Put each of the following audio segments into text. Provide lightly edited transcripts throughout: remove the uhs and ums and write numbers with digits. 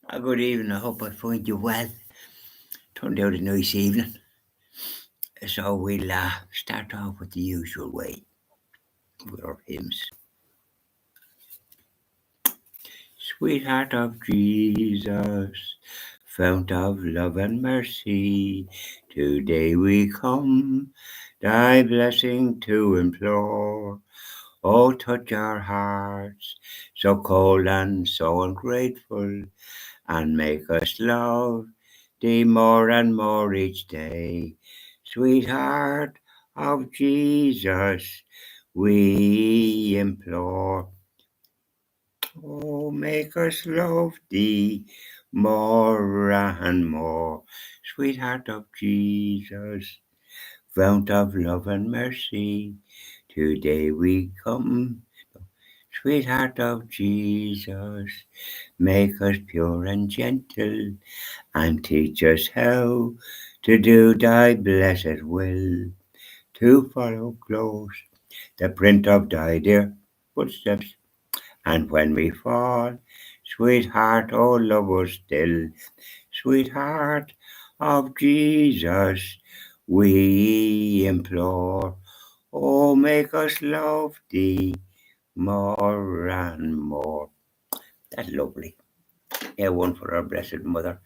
Good evening. I hope I find you well. Turned out a nice evening. So we'll start off with the usual way with our hymns. Sweetheart of Jesus, fount of love and mercy, today we come, thy blessing to implore. Oh, touch our hearts, so cold and so ungrateful, and make us love thee more and more each day. Sweetheart of Jesus, we implore. Oh, make us love thee more and more. Sweetheart of Jesus, fount of love and mercy, today we come. Sweetheart of Jesus, make us pure and gentle, and teach us how to do thy blessed will, to follow close the print of thy dear footsteps, and when we fall, sweetheart, oh love us still, sweetheart of Jesus, we implore, oh make us love thee more and more. That's lovely. Yeah, one for our blessed mother.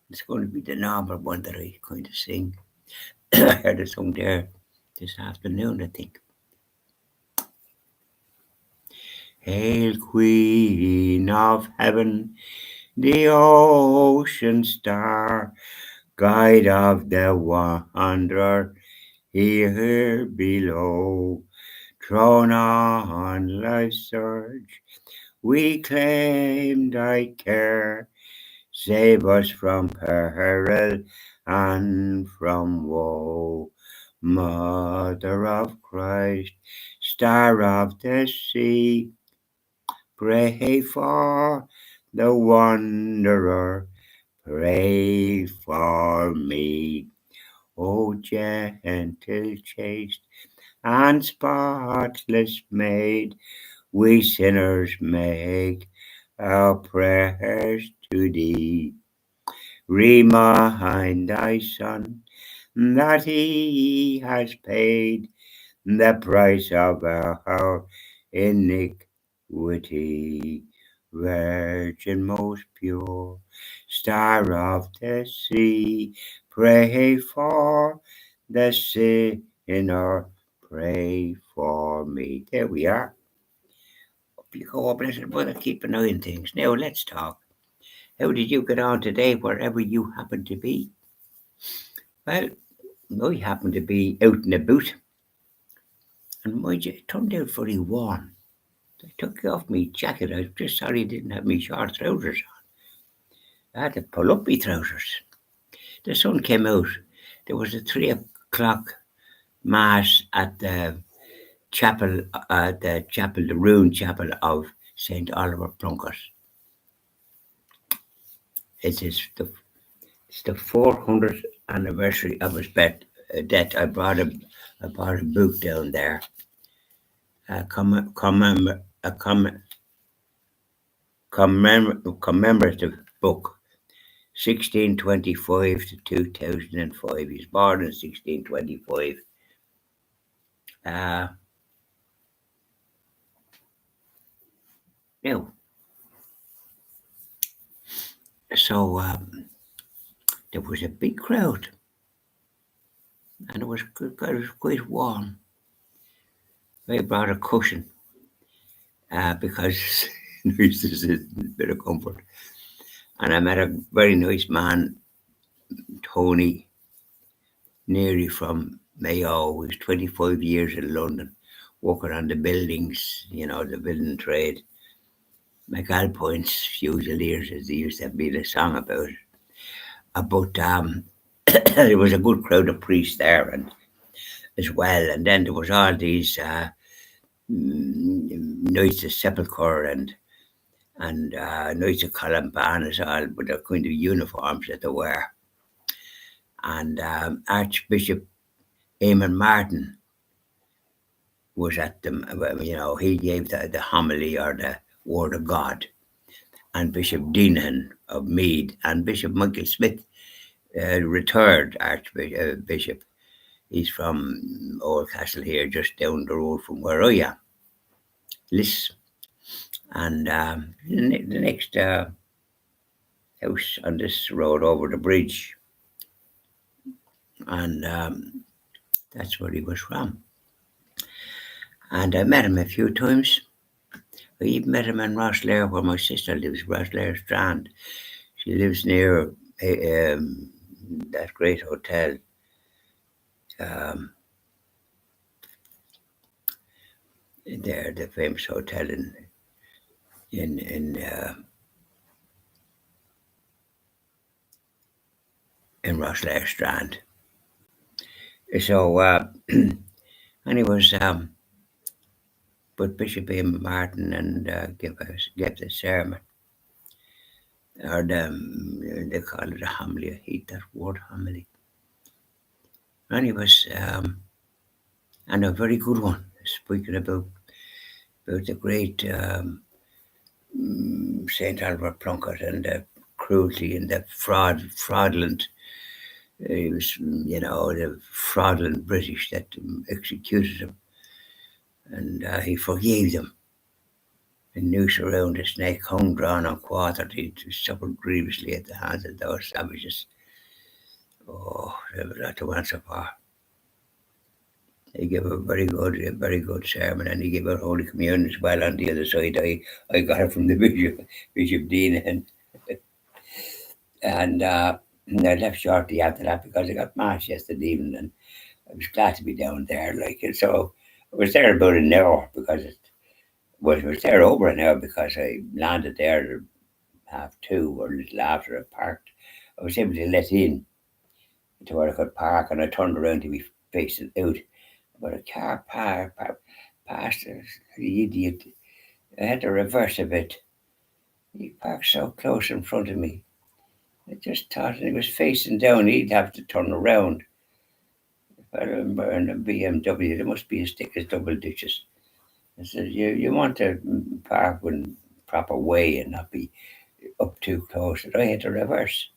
It's going to be the number one that I kind of sing. I heard a song there this afternoon, I think. Hail, Queen of Heaven, the ocean star, guide of the wanderer here below. Thrown on life's surge, we claim thy care. Save us from peril and from woe. Mother of Christ, Star of the sea, pray for the wanderer, pray for me. O gentle, chaste, and spotless maid, we sinners make our prayers to thee. Remind thy Son that he has paid the price of our iniquity. Virgin most pure, Star of the sea, pray for the sinner, pray for me. There we are. Up you go, blessed mother, keep an eye on things. Now let's talk. How did you get on today, wherever you happen to be? Well, I happened to be out and about, and mind you, it turned out very warm. I took off my jacket. I was just sorry I didn't have my short trousers on. I had to pull up my trousers. The sun came out. There was a 3 o'clock mass at the chapel, the ruined chapel of St. Oliver Plunkett. It's the 400th anniversary of his death. I brought a book down there, commemorative book, 1625 to 2005. He was born in 1625. Now, so there was a big crowd, and it was quite warm. I brought a cushion because this is a bit of comfort. And I met a very nice man, Tony Neary from Mayo. He was 25 years in London, working on the buildings, the building trade. McAlpoint's Fusiliers, as they used to be the song about it. But there was a good crowd of priests there, and as well. And then there was all these Knights of Sepulchre and Knights of Columban, all with their kind of uniforms that they wear. And Archbishop Eamon Martin was at them. He gave the homily or the word of God. and Bishop Deanan of Meath, and Bishop Michael Smith, retired Archbishop. He's from Old Castle here, just down the road from where I am, Liss. And the next house on this road over the bridge, and that's where he was from. And I met him a few times. I even met him in Rosslare, where my sister lives, Rosslare Strand. She lives near that great hotel. There, the famous hotel in Rosslare Strand. So, and he was, but Bishop Ian Martin and gave the sermon, or they call it a homily. I hate that word, homily. And he was, and a very good one, speaking about the great St. Albert Plunkett and the cruelty and the fraudulent. He was, the fraudulent British that executed him, and he forgave them. The noose around his neck hung drawn and quartered. He suffered grievously at the hands of those savages. Oh, they were not to answer for. He gave a very good sermon, and he gave out Holy Communion as well on the other side. I got it from the Bishop Dean, and I left shortly after that because I got mass yesterday evening, and I was glad to be down there. So I was there about an hour because I was there over an hour because I landed there at 2:30 or a little after I parked. I was able to let in to where I could park, and I turned around to be facing out. But a car passed the idiot. I had to reverse a bit. He parked so close in front of me. I just thought he was facing down. He'd have to turn around. If I remember in a BMW, there must be as thick as double ditches. I said, you want to park in proper way and not be up too close. And I had to reverse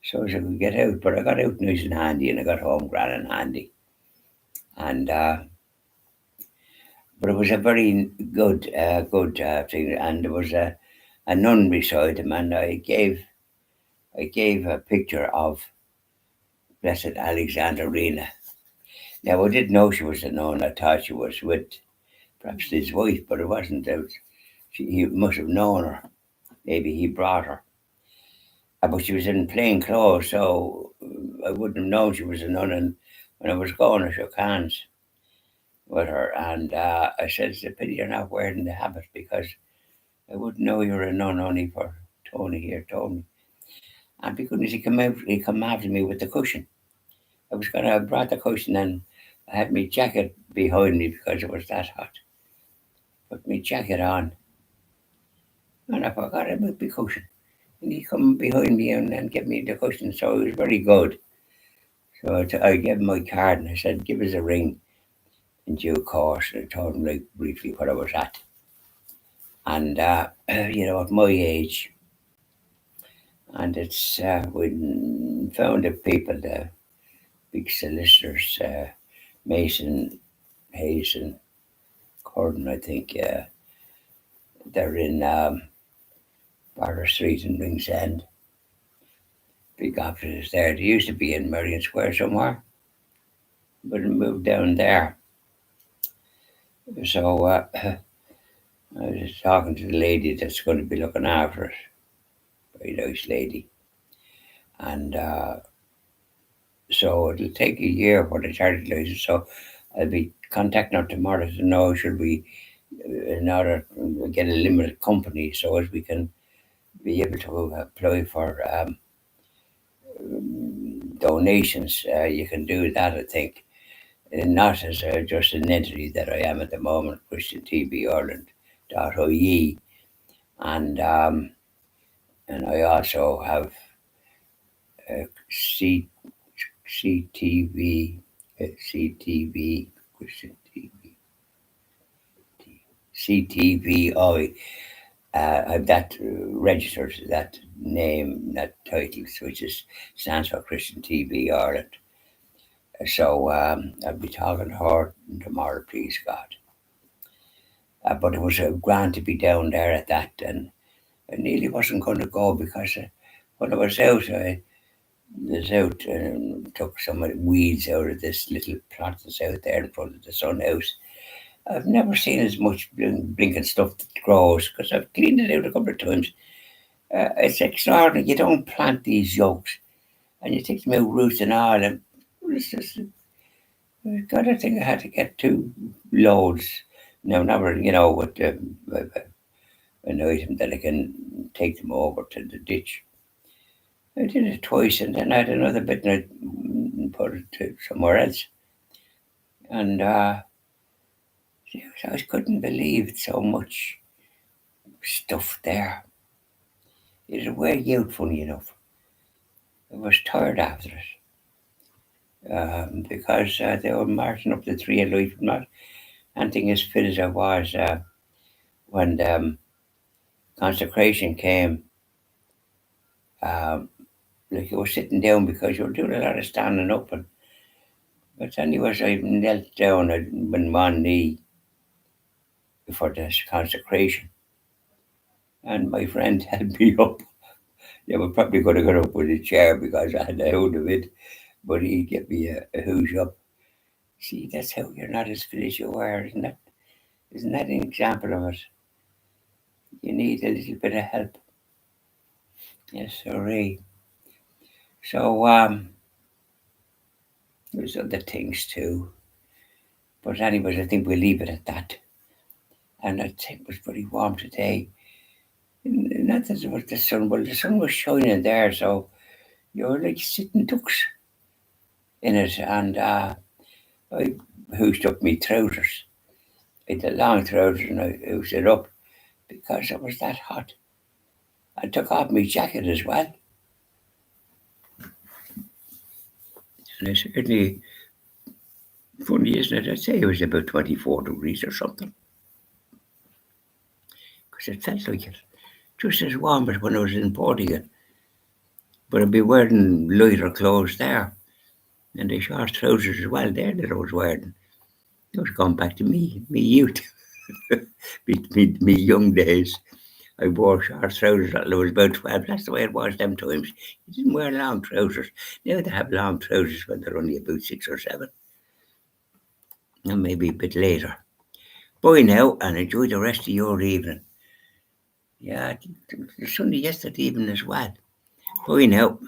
so as I could get out. But I got out nice and handy, and I got home grand and handy. And but it was a very good thing. And there was a nun beside him, and I gave a picture of Blessed Alexandrina. Now I didn't know she was a nun. I thought she was with perhaps his wife, but it wasn't. He must have known her. Maybe he brought her. But she was in plain clothes, so I wouldn't have known she was a nun. And when I was going, I shook hands with her, and I said, "It's a pity you're not wearing the habit, because I wouldn't know you're a nun only for Tony here told me." And because he come after me with the cushion. I was gonna have brought the cushion, and I had my jacket behind me because it was that hot. Put my jacket on, and I forgot about the cushion. And he come behind me and gave me the cushion, so it was very good. So I gave him my card, and I said, "Give us a ring in due course." And I told him briefly what I was at. And at my age, and it's we found the people, the big solicitors, Mason, Hayes, and Corden, I think. They're in Barter Street in Ringsend. Big offices there. They used to be in Merrion Square somewhere, but it moved down there. So I was talking to the lady that's going to be looking after it. Very nice lady. And so it'll take a year for the charity license. So I'll be contacting her tomorrow to know should we, in order to get a limited company, so as we can be able to apply for donations. You can do that, I think, not as just an entity that I am at the moment, ChristianTVIreland.ie, and I also have CTV, Christian TV, CTVI I've that registered, that name, that title, which stands for Christian TV Ireland. So I'll be talking to her tomorrow, please God. But it was a grand to be down there at that, and I nearly wasn't going to go because when I was out, I was out and took some of the weeds out of this little plot that's out there in front of the sun house. I've never seen as much blinking stuff that grows because I've cleaned it out a couple of times. It's extraordinary. You don't plant these yolks and you take them out roots and all, and it's just, God, I think I had to get 2 loads. No, never, with an item that I can take them over to the ditch. I did it twice, and then I had another bit and I put it to somewhere else. And I couldn't believe so much stuff there. It'll wear you out, funny enough. I was tired after it because they were marching up the tree of life. I'm not anything as fit as I was when consecration came. Like you were sitting down because you were doing a lot of standing up. But anyways, I knelt down on one knee for this consecration. And my friend held me up. They were probably going to get up with a chair because I had a hold of it, but he gave me a hoosh up. See, that's how you're not as fit as you were, isn't it? Isn't that an example of it? You need a little bit of help. Yes, sorry. So, there's other things too. But anyways, I think we'll leave it at that. And I think it was pretty warm today. Not that it was the sun, well, the sun was shining there, so you're like sitting ducks in it. And I hoosed up my trousers. I had the long trousers and I hoosed it up because it was that hot. I took off my jacket as well. And I certainly, funny, isn't it? I'd say it was about 24 degrees or something. Because it felt like it. Just as warm as when I was in Portugal. But I'd be wearing lighter clothes there. And the short trousers as well there that I was wearing. I was going back to me youth. me young days. I wore short trousers until I was about 12. That's the way it was them times. You didn't wear long trousers. Now they have long trousers when they're only about 6 or 7. And maybe a bit later. Bye now and enjoy the rest of your evening. Yeah, the Sunday yesterday evening as well. Bye now.